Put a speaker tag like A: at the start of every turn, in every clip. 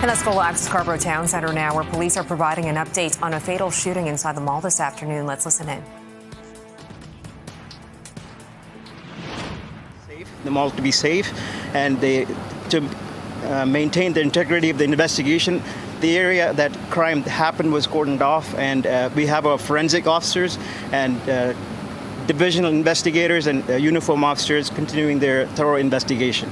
A: And let's go live to Scarborough Town Centre now, where police are providing an update on a fatal shooting inside the mall this afternoon. Let's listen in.
B: The mall to be safe, and to maintain the integrity of the investigation. The area that crime happened was cordoned off, and we have our forensic officers and divisional investigators and uniform officers continuing their thorough investigation.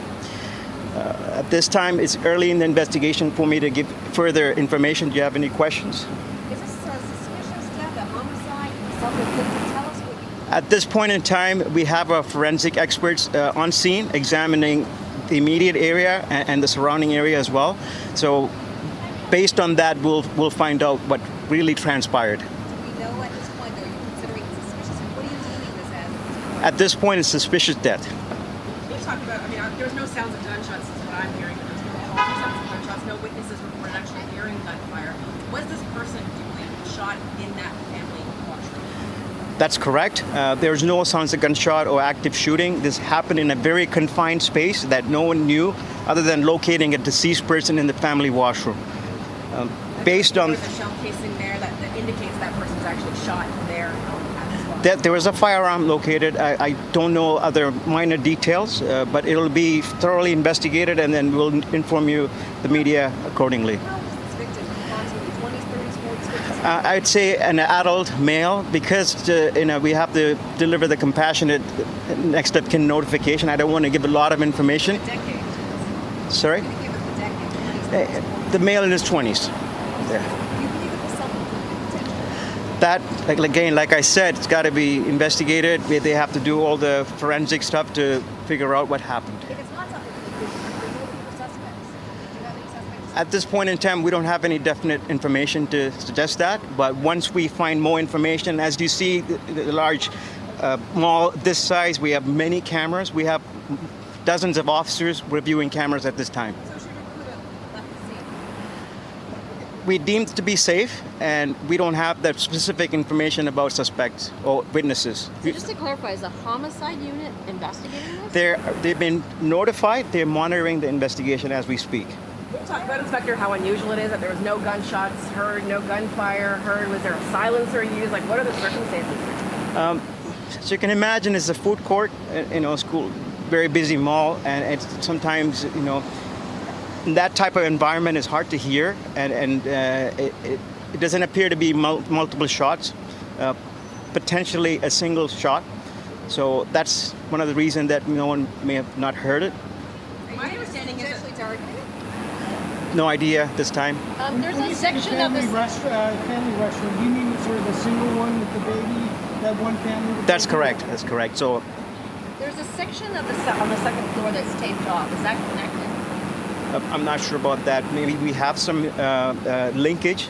B: At this time, it's early in the investigation for me to give further information. Do you have any questions?
C: Is this a suspicious death, a homicide? Something that can tell us what
B: At this point in time, we have our forensic experts on scene examining the immediate area and the surrounding area as well. So based on that, we'll find out what really transpired.
C: do we know at this point, though, you're considering it suspicious? And what are you deeming this as?
B: At this point, it's suspicious death.
D: Can you talk about, there was no sounds of gunshots, is what I'm hearing. There was no sounds of gunshots, no witnesses reported actually hearing gunfire. Was this person, do you believe, shot in that family washroom?
B: That's correct. There's no sounds of gunshot or active shooting. This happened in a very confined space that no one knew, other than locating a deceased person in the family washroom. Based on
D: there's a shell casing there that indicates that person's actually shot there at this spot.
B: there was a firearm located. I don't know other minor details, but it'll be thoroughly investigated, and then we'll inform you, the media, accordingly.
C: How old is this victim? Approximately 20s, 30s, 40s, 50s?
B: I'd say an adult male, because we have to deliver the compassionate next of kin notification. I don't want to give a lot of information.
C: Decade.
B: Sorry?
C: Give us the decade. 20s, 30s, 40s.
B: The male in his 20s. Yeah.
C: Do you believe it was something potential?
B: That, again, like I said, it's got to be investigated. They have to do all the forensic stuff to figure out what happened.
C: If it's not something that are there no people suspects? Do you have any suspects?
B: At this point in time, we don't have any definite information to suggest that. But once we find more information, as you see, the large mall this size, we have many cameras. We have dozens of officers reviewing cameras at this time.
C: So shooter could have left the scene.
B: We deemed to be safe, and we don't have that specific information about suspects or witnesses.
E: So just to clarify, is the homicide unit investigating this?
B: They've been notified. They're monitoring the investigation as we speak.
D: Can you talk about, Inspector, how unusual it is that there was no gunshots heard, no gunfire heard? Was there a silencer used? Like, what are the circumstances?
B: As you can imagine, it's a food court, school, very busy mall, and it's sometimes, in that type of environment is hard to hear, and it doesn't appear to be multiple shots, potentially a single shot. So that's one of the reasons that no one may have not heard it.
D: My understanding is
C: Potentially targeted?
B: No idea this time.
E: There's a section of this.
F: Family restroom. Do you mean sort of the single one with the baby? That one family? With
B: That's
F: the baby?
B: correct. That's correct. So
E: There's a section of on the second floor that's taped off. Is that connected?
B: I'm not sure about that. Maybe we have some linkage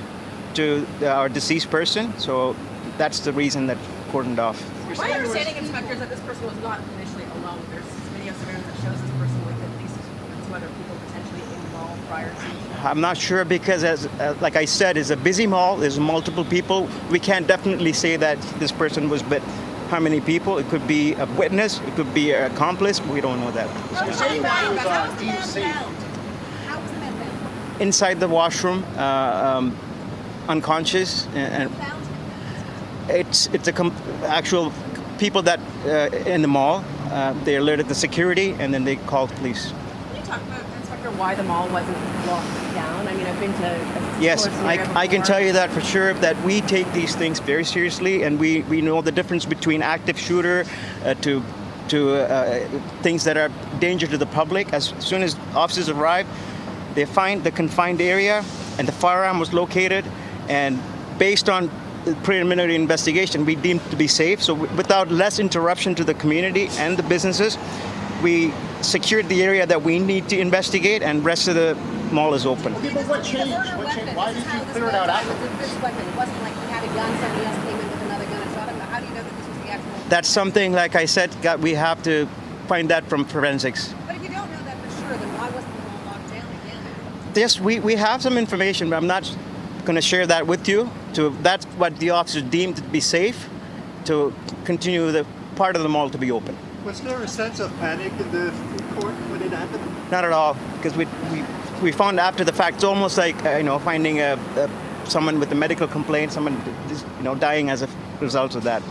B: to our deceased person. So that's the reason that cordoned off.
D: my understanding, Inspector, is that this person was not initially alone. There's video surveillance that shows this person with at least two other people potentially in the mall prior to.
B: I'm not sure because, like I said, it's a busy mall. There's multiple people. We can't definitely say that this person was with how many people. It could be a witness. It could be an accomplice. We don't know that.
C: How was the man found? How was the man found?
B: Inside the washroom, unconscious, and
C: Who found him?
B: it's actual people that in the mall. They alerted the security, and then they called police.
D: Can you talk about, Inspector, why the mall wasn't locked down? I've been to a
B: Yes,
D: similar scenario
B: I can
D: before.
B: tell you that for sure, that we take these things very seriously, and we know the difference between active shooter to things that are danger to the public. As soon as officers arrive, they find the confined area, and the firearm was located, and based on the preliminary investigation, we deemed to be safe. So without less interruption to the community and the businesses, we secured the area that we need to investigate, and rest of the mall is open.
F: Okay, but what changed? Why did you clear it out after?
C: This weapon. It wasn't like he had a gun, somebody else came in with another gun and shot him. How do you know that this was the actual?
B: That's something, like I said, we have to find that from forensics.
C: But if you don't know that for sure, then why wasn't the mall locked down again?
B: Yes, we have some information, but I'm not going to share that with you. That's what the officers deemed to be safe, to continue the part of the mall to be open.
G: Was there a sense of panic in the food court when it happened?
B: Not at all, because we we found after the fact. It's almost like finding someone with a medical complaint, someone dying as a result of that.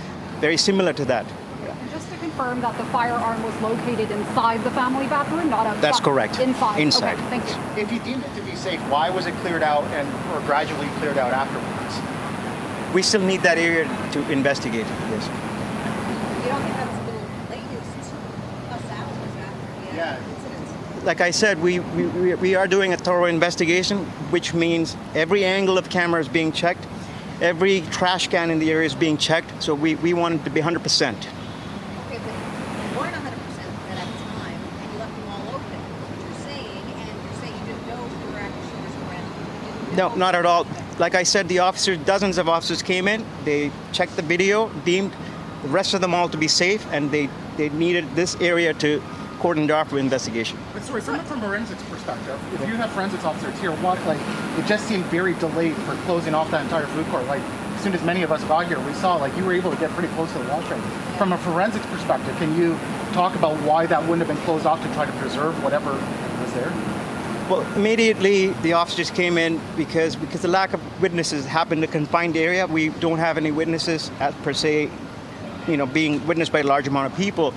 B: Very similar to that.
G: Just to confirm that the firearm was located inside the family bathroom, not outside.
B: That's correct.
G: Inside.
B: Inside.
G: Okay, thank you.
H: If you deemed it to be safe, why was it cleared out or gradually cleared out afterwards?
B: We still need that area to investigate. Yes.
C: You don't think that's been latest plus hours after the incident?
B: Like I said, we are doing a thorough investigation, which means every angle of camera is being checked, every trash can in the area is being checked. So we want it to be 100%.
C: Okay, but you weren't 100% at that time, and you left them all open. You're saying you didn't know who were active shooters were in.
B: No, not at all. Like I said, dozens of officers came in, they checked the video, deemed the rest of them all to be safe, and they needed this area to cordoned off for investigation.
H: But sorry, from a forensics perspective, if you have forensics officers here, it just seemed very delayed for closing off that entire food court. Like, as soon as many of us got here, we saw you were able to get pretty close to the washroom. From a forensics perspective, can you talk about why that wouldn't have been closed off to try to preserve whatever was there?
B: Well, immediately the officers came in because the lack of witnesses happened in a confined area. We don't have any witnesses per se, being witnessed by a large amount of people.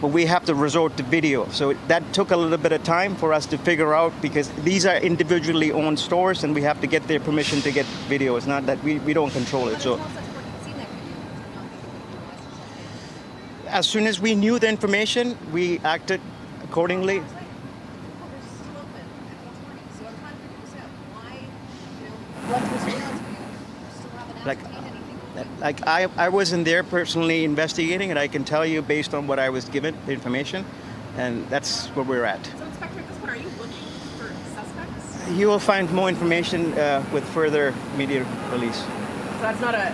B: But we have to resort to video. So that took a little bit of time for us to figure out, because these are individually owned stores and we have to get their permission to get video. It's not that we don't control it. So as soon as we knew the information, we acted accordingly. Like I wasn't there personally investigating, and I can tell you based on what I was given, the information, and that's where we're at.
D: So, Inspector, at this point, are you looking for suspects?
B: You will find more information with further media release.
D: So that's not a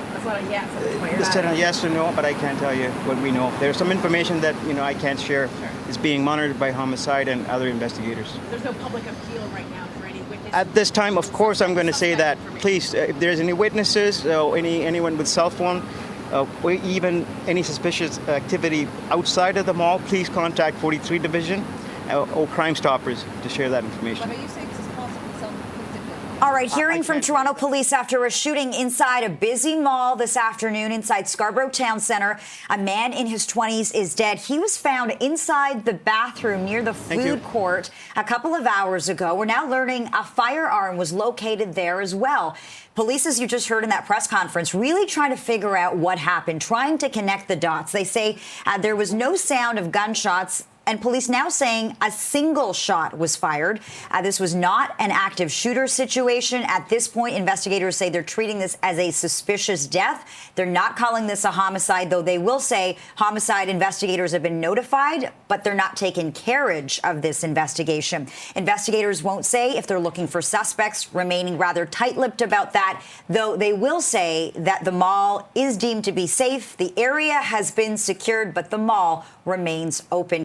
D: yes at this point. You're
B: It's
D: not-
B: a yes or no, but I can't tell you what we know. There's some information that I can't share. Is being monitored by homicide and other investigators.
D: There's no public appeal right now for any witnesses.
B: At this time, of course, I'm going to say that. Please, if there's any witnesses, anyone with cell phone, or even any suspicious activity outside of the mall, please contact 43 Division or Crime Stoppers to share that information.
C: But are you saying this is possibly self-inflicted?
A: All right, hearing from Toronto police after a shooting inside a busy mall this afternoon inside Scarborough Town Centre. A man in his 20s is dead. He was found inside the bathroom near the food court a couple of hours ago. We're now learning a firearm was located there as well. Police, as you just heard in that press conference, really trying to figure out what happened, trying to connect the dots. They say there was no sound of gunshots, and police now saying a single shot was fired. This was not an active shooter situation. At this point, investigators say they're treating this as a suspicious death. They're not calling this a homicide, though they will say homicide investigators have been notified, but they're not taking carriage of this investigation. Investigators won't say if they're looking for suspects, remaining rather tight-lipped about that, though they will say that the mall is deemed to be safe. The area has been secured, but the mall remains open.